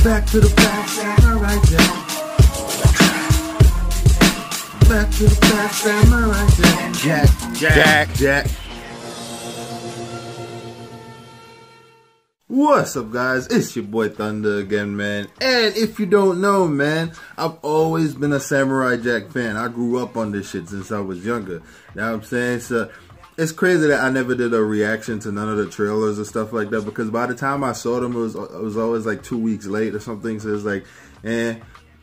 Back to the facts, Samurai Jack. Back to the facts, Samurai Jack. Jack. What's up, guys? It's your boy Thunder again, man. And if you don't know, man, I've always been a Samurai Jack fan. I grew up on this shit since I was younger. You know what I'm saying? So it's crazy that I never did a reaction to none of the trailers or stuff like that, because by the time I saw them, it was always like 2 weeks late or something. So it's like, you know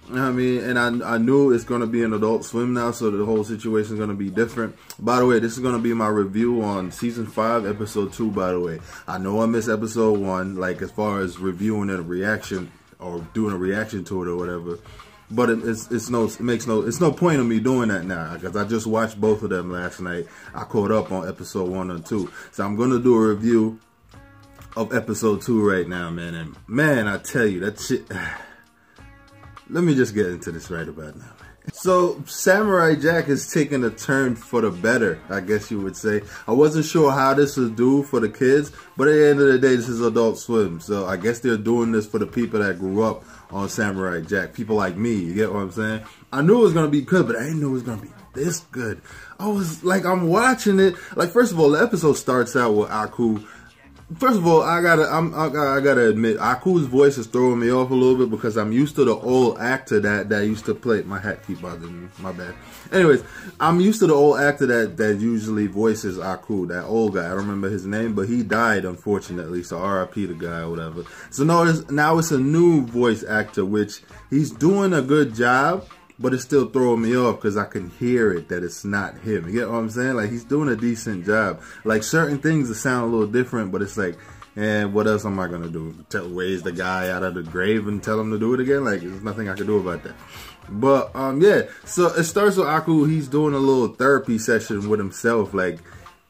what I mean? And I knew it's going to be an Adult Swim now, so the whole situation is going to be different. By the way, this is going to be my review on Season 5, Episode 2, by the way. I know I missed Episode 1, like as far as reviewing a reaction or doing a reaction to it or whatever. But it's no point in me doing that now, because I just watched both of them last night. I caught up on Episode 1 and 2. So I'm going to do a review of Episode 2 right now, man. And man, I tell you, that shit... Let me just get into this right about now. So, Samurai Jack is taking a turn for the better, I guess you would say. I wasn't sure how this would do for the kids, but at the end of the day, this is Adult Swim. So, I guess they're doing this for the people that grew up on Samurai Jack. People like me, you get what I'm saying? I knew it was going to be good, but I didn't know it was going to be this good. I was like, I'm watching it. Like, first of all, the episode starts out with Aku. First of all, I gotta admit, Aku's voice is throwing me off a little bit, because I'm used to the old actor that used to play. My hat keep bothering me. My bad. Anyways, I'm used to the old actor that usually voices Aku, that old guy. I don't remember his name, but he died, unfortunately. So R.I.P. the guy or whatever. So now it's a new voice actor, which he's doing a good job. But it's still throwing me off, because I can hear it that it's not him. You get what I'm saying? Like, he's doing a decent job. Like, certain things that sound a little different, but it's like, what else am I going to do? Raise the guy out of the grave and tell him to do it again? Like, there's nothing I can do about that. But, yeah. So, it starts with Aku. He's doing a little therapy session with himself. Like,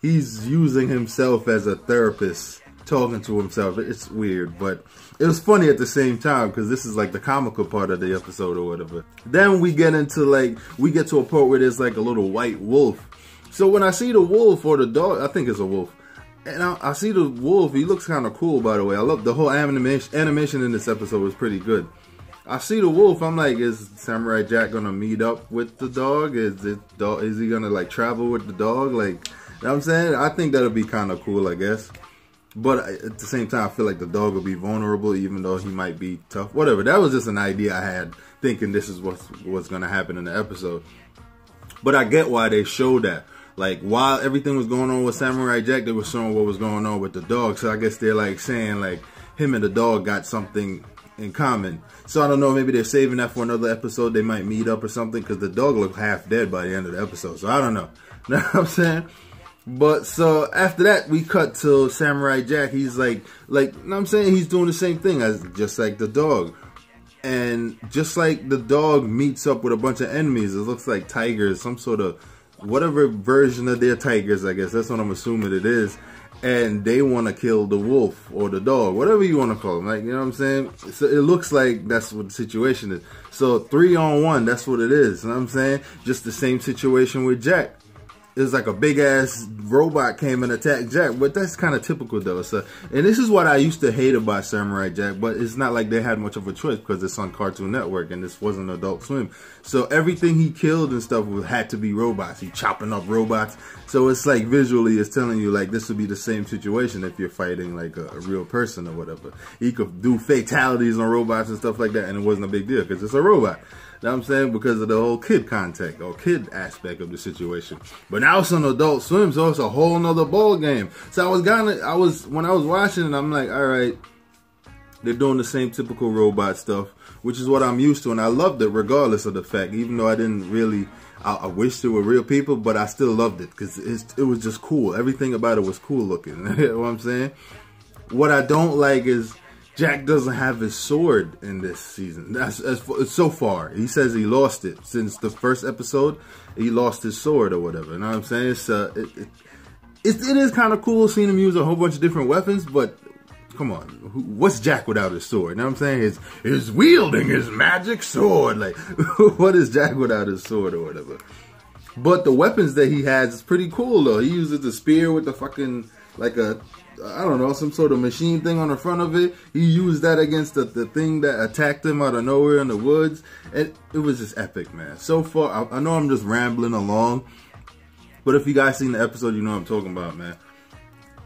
he's using himself as a therapist, talking to himself. It's weird, but it was funny at the same time, because this is like the comical part of the episode or whatever. Then we get into we get to a part where there's like a little white wolf. So when I see the wolf or the dog, I think it's a wolf, and I see the wolf, he looks kind of cool, by the way. I love the whole animation in this episode was pretty good. I see the wolf, I'm like, is Samurai Jack gonna meet up with the dog? Is he gonna like travel with the dog? Like, you know what I'm saying? I think that'll be kind of cool, I guess. But at the same time, I feel like the dog will be vulnerable, even though he might be tough. Whatever. That was just an idea I had, thinking this is what's going to happen in the episode. But I get why they showed that. Like, while everything was going on with Samurai Jack, they were showing what was going on with the dog. So I guess they're like saying like him and the dog got something in common. So I don't know, maybe they're saving that for another episode. They might meet up or something, because the dog looked half dead by the end of the episode. So I don't know. You know what I'm saying? But so after that, we cut to Samurai Jack. He's like, you know what I'm saying? He's doing the same thing as just like the dog. And just like the dog meets up with a bunch of enemies, it looks like tigers, some sort of whatever version of their tigers, I guess. That's what I'm assuming it is. And they want to kill the wolf or the dog, whatever you want to call them. Like, you know what I'm saying? So it looks like that's what the situation is. So 3-on-1, that's what it is. You know what I'm saying? Just the same situation with Jack. It's like a big ass robot came and attacked Jack, but that's kind of typical though. So, and this is what I used to hate about Samurai Jack, but it's not like they had much of a choice, because it's on Cartoon Network and this wasn't Adult Swim. So everything he killed and stuff had to be robots. He chopping up robots. So it's like visually it's telling you like this would be the same situation if you're fighting like a real person or whatever. He could do fatalities on robots and stuff like that, and it wasn't a big deal because it's a robot. You know what I'm saying? Because of the whole kid contact or kid aspect of the situation. But now it's on Adult Swim, so it's a whole nother ball game. So when I was watching it, I'm like, all right, they're doing the same typical robot stuff, which is what I'm used to, and I loved it regardless of the fact. Even though I didn't really, I wish there were real people, but I still loved it because it was just cool. Everything about it was cool looking. You know what I'm saying? What I don't like is Jack doesn't have his sword in this season. That's so far. He says he lost it since the first episode. He lost his sword or whatever. You know what I'm saying? It is kind of cool seeing him use a whole bunch of different weapons, but come on, what's Jack without his sword? You know what I'm saying? He's wielding his magic sword. Like, what is Jack without his sword or whatever? But the weapons that he has is pretty cool though. He uses the spear with the fucking like a, I don't know, some sort of machine thing on the front of it. He used that against the thing that attacked him out of nowhere in the woods. And it was just epic, man. So far, I know I'm just rambling along, but if you guys seen the episode, you know what I'm talking about, man.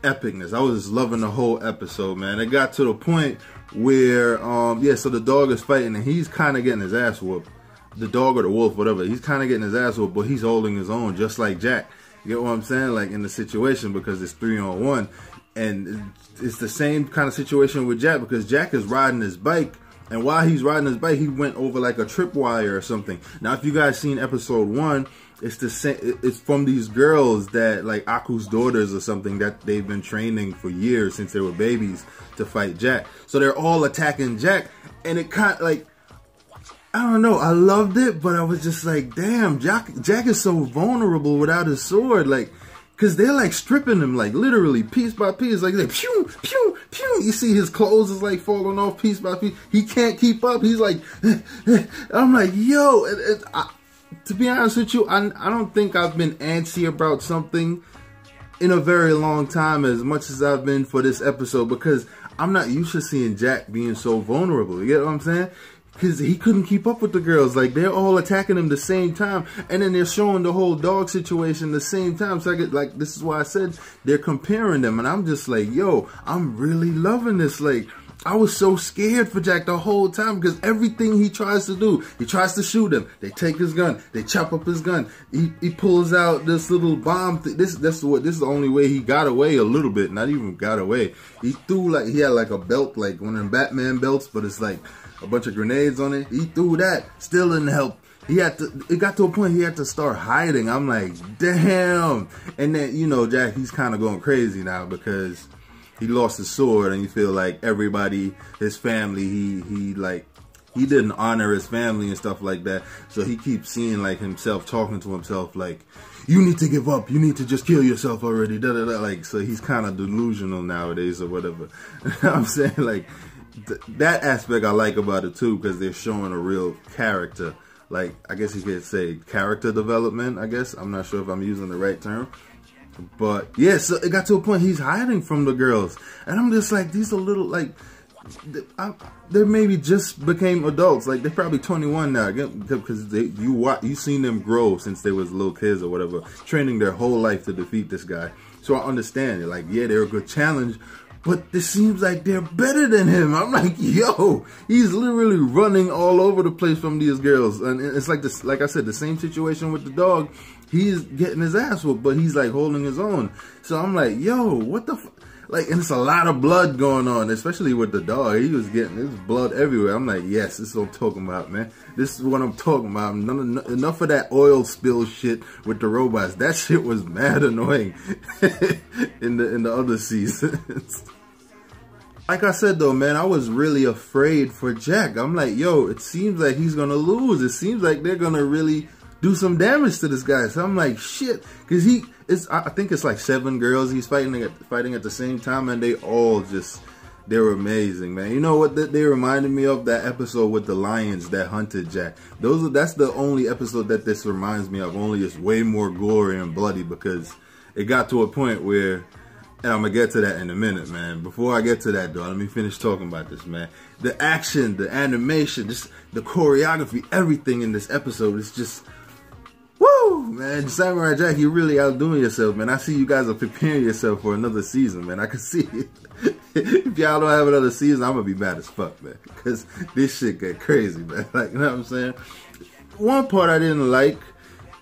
Epicness. I was just loving the whole episode, man. It got to the point where, yeah, so the dog is fighting and he's kind of getting his ass whooped. The dog or the wolf, whatever. He's kind of getting his ass whooped, but he's holding his own, just like Jack. You get what I'm saying? Like in the situation, because it's 3-on-1. And it's the same kind of situation with Jack, because Jack is riding his bike. And while he's riding his bike, he went over like a tripwire or something. Now, if you guys seen episode 1, it's the same. It's from these girls that, like, Aku's daughters or something, that they've been training for years since they were babies to fight Jack. So they're all attacking Jack, and it kind of like, I don't know. I loved it, but I was just like, damn, Jack is so vulnerable without his sword, like. Cause they're like stripping him, like literally piece by piece, like they pew pew pew. You see his clothes is like falling off piece by piece. He can't keep up. He's like, I'm like, yo. To be honest with you, I don't think I've been antsy about something in a very long time as much as I've been for this episode, because I'm not used to seeing Jack being so vulnerable. You get what I'm saying? Because he couldn't keep up with the girls. Like, they're all attacking him the same time. And then they're showing the whole dog situation the same time. So I get, like, this is why I said they're comparing them. And I'm just like, yo, I'm really loving this. Like, I was so scared for Jack the whole time, because everything he tries to do, he tries to shoot him. They take his gun. They chop up his gun. He pulls out this little bomb. This is the only way he got away a little bit. Not even got away. He threw, like, he had like a belt, like one of them Batman belts, but it's like a bunch of grenades on it. He threw that, still didn't help. He had to, it got to a point he had to start hiding. I'm like, damn. And then, you know, Jack, he's kind of going crazy now because he lost his sword, and you feel like everybody, his family, he didn't honor his family and stuff like that. So he keeps seeing like himself talking to himself like, you need to give up. You need to just kill yourself already. Da, da, da. Like, so he's kind of delusional nowadays or whatever. I'm saying, like, that aspect I like about it too, because they're showing a real character. Like, I guess you could say character development, I guess. I'm not sure if I'm using the right term. But yeah, so it got to a point he's hiding from the girls. And I'm just like, these are little, like, they maybe just became adults. Like, they're probably 21 now, because you seen them grow since they was little kids or whatever, training their whole life to defeat this guy. So I understand it. Like, yeah, they're a good challenge, but it seems like they're better than him. I'm like, yo, he's literally running all over the place from these girls. And it's like this, like I said, the same situation with the dog. He's getting his ass whooped, but he's like holding his own. So I'm like, yo, what the f, like, and it's a lot of blood going on, especially with the dog. He was getting his blood everywhere. I'm like, yes, this is what I'm talking about, man. This is what I'm talking about. Enough of that oil spill shit with the robots. That shit was mad annoying in the other seasons. Like I said, though, man, I was really afraid for Jack. I'm like, yo, it seems like he's going to lose. It seems like they're going to really do some damage to this guy. So I'm like, shit. Because I think it's like 7 girls he's fighting at the same time. And they all just, they're amazing, man. You know what they reminded me of? That episode with the lions that hunted Jack. That's the only episode that this reminds me of. Only it's way more gory and bloody, because it got to a point where, and I'm going to get to that in a minute, man. Before I get to that, though, let me finish talking about this, man. The action, the animation, just the choreography, everything in this episode is just, woo, man. Samurai Jack, you're really outdoing yourself, man. I see you guys are preparing yourself for another season, man. I can see it. If y'all don't have another season, I'm going to be mad as fuck, man. Because this shit get crazy, man. Like, you know what I'm saying? One part I didn't like,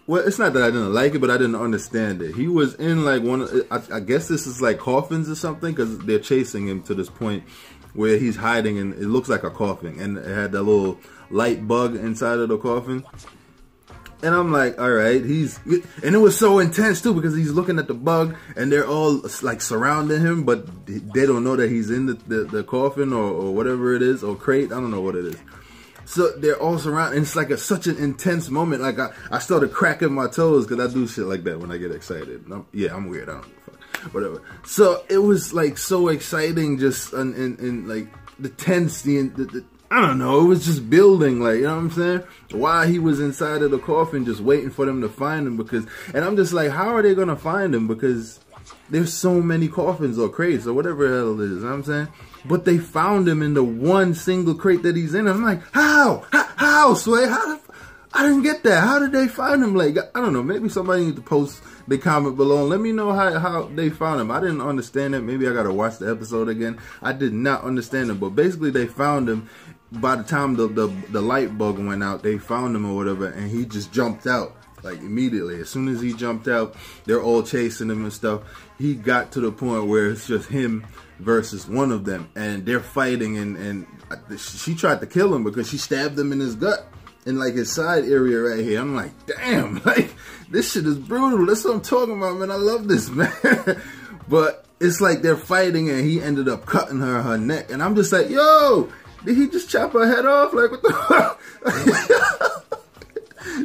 well, it's not that I didn't like it, but I didn't understand it. He was in like I guess this is like coffins or something, because they're chasing him to this point where he's hiding, and it looks like a coffin, and it had that little light bug inside of the coffin. And I'm like, all right, and it was so intense too, because he's looking at the bug and they're all like surrounding him, but they don't know that he's in the coffin or whatever it is, or crate. I don't know what it is. So they're all surrounded, and it's like such an intense moment. Like I started cracking my toes, because I do shit like that when I get excited. Yeah, I'm weird. I don't give a fuck. Whatever. So it was like so exciting, just and like the tense, the I don't know, it was just building, like, you know what I'm saying? While he was inside of the coffin, just waiting for them to find him, and I'm just like, how are they gonna find him? Because there's so many coffins or crates or whatever the hell it is, you know what I'm saying? But they found him in the one single crate that he's in. I'm like, how, Sway? I didn't get that. How did they find him? Like, I don't know. Maybe somebody needs to post the comment below and let me know how they found him. I didn't understand it. Maybe I got to watch the episode again. I did not understand it. But basically, they found him. By the time the light bug went out, they found him or whatever, and he just jumped out. Like, immediately. As soon as he jumped out, they're all chasing him and stuff. He got to the point where it's just him versus one of them. And they're fighting, and she tried to kill him because she stabbed him in his gut. In like his side area right here. I'm like, damn, like, this shit is brutal. That's what I'm talking about, man. I love this, man. But it's like they're fighting, and he ended up cutting her neck. And I'm just like, yo, did he just chop her head off? Like, what the fuck?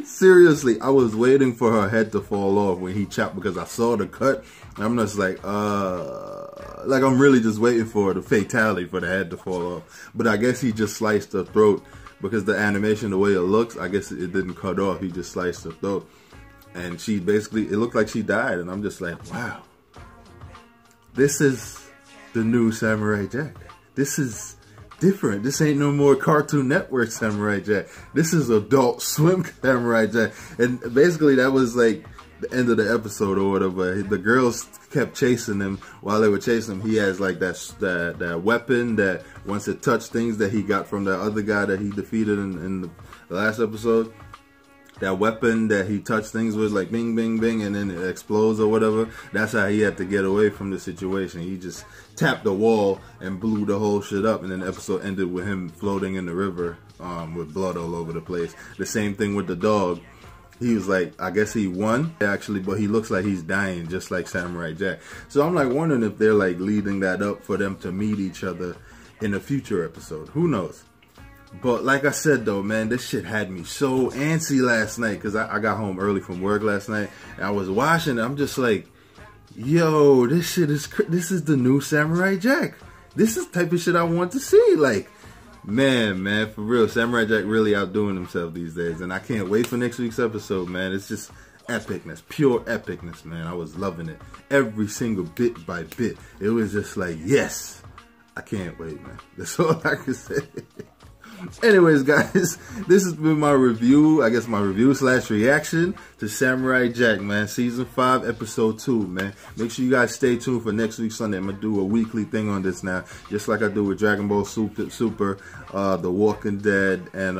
Seriously, I was waiting for her head to fall off when he chopped, because I saw the cut. And I'm just like I'm really just waiting for the fatality for the head to fall off. But I guess he just sliced her throat. Because the animation, the way it looks, I guess it didn't cut off. He just sliced her throat. And she basically, it looked like she died. And I'm just like, wow. This is the new Samurai Jack. This is different. This ain't no more Cartoon Network Samurai Jack. This is Adult Swim Samurai Jack. And basically that was like the end of the episode or whatever. The girls kept chasing him. While they were chasing him, he has like that weapon that once it touched things that he got from that other guy that he defeated in the last episode. That weapon that he touched things with, like bing, bing, bing, and then it explodes or whatever. That's how he had to get away from the situation. He just tapped the wall and blew the whole shit up. And then the episode ended with him floating in the river with blood all over the place. The same thing with the dog. He was like, I guess he won, actually, but he looks like he's dying, just like Samurai Jack. So I'm like wondering if they're like leading that up for them to meet each other in a future episode. Who knows? But like I said, though, man, this shit had me so antsy last night, because I got home early from work last night, and I was watching it. I'm just like, yo, this is the new Samurai Jack. This is the type of shit I want to see. Like, man, for real, Samurai Jack really outdoing himself these days, and I can't wait for next week's episode, man. It's just epicness, pure epicness, man. I was loving it, every single bit by bit. It was just like, yes, I can't wait, man. That's all I can say. Anyways, guys, this has been my review, I guess my review / reaction to Samurai Jack, man. Season 5, episode 2, man. Make sure you guys stay tuned for next week Sunday. I'm going to do a weekly thing on this now, just like I do with Dragon Ball Super, The Walking Dead, and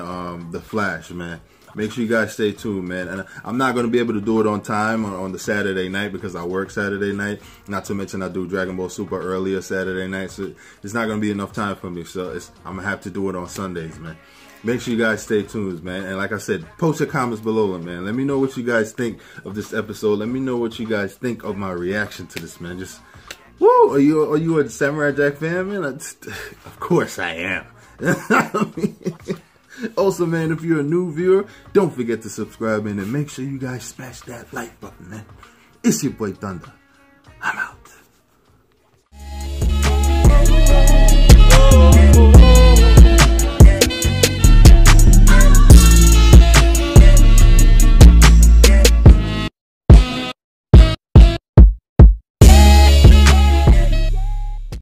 The Flash, man. Make sure you guys stay tuned, man. And I'm not going to be able to do it on time on the Saturday night because I work Saturday night. Not to mention I do Dragon Ball Super earlier Saturday night. So it's not going to be enough time for me. So I'm going to have to do it on Sundays, man. Make sure you guys stay tuned, man. And like I said, post your comments below, man. Let me know what you guys think of this episode. Let me know what you guys think of my reaction to this, man. Just, woo! Are you a Samurai Jack fan, man? Of course I am. Also, man, if you're a new viewer, don't forget to subscribe and make sure you guys smash that like button, man. It's your boy Thunder. I'm out.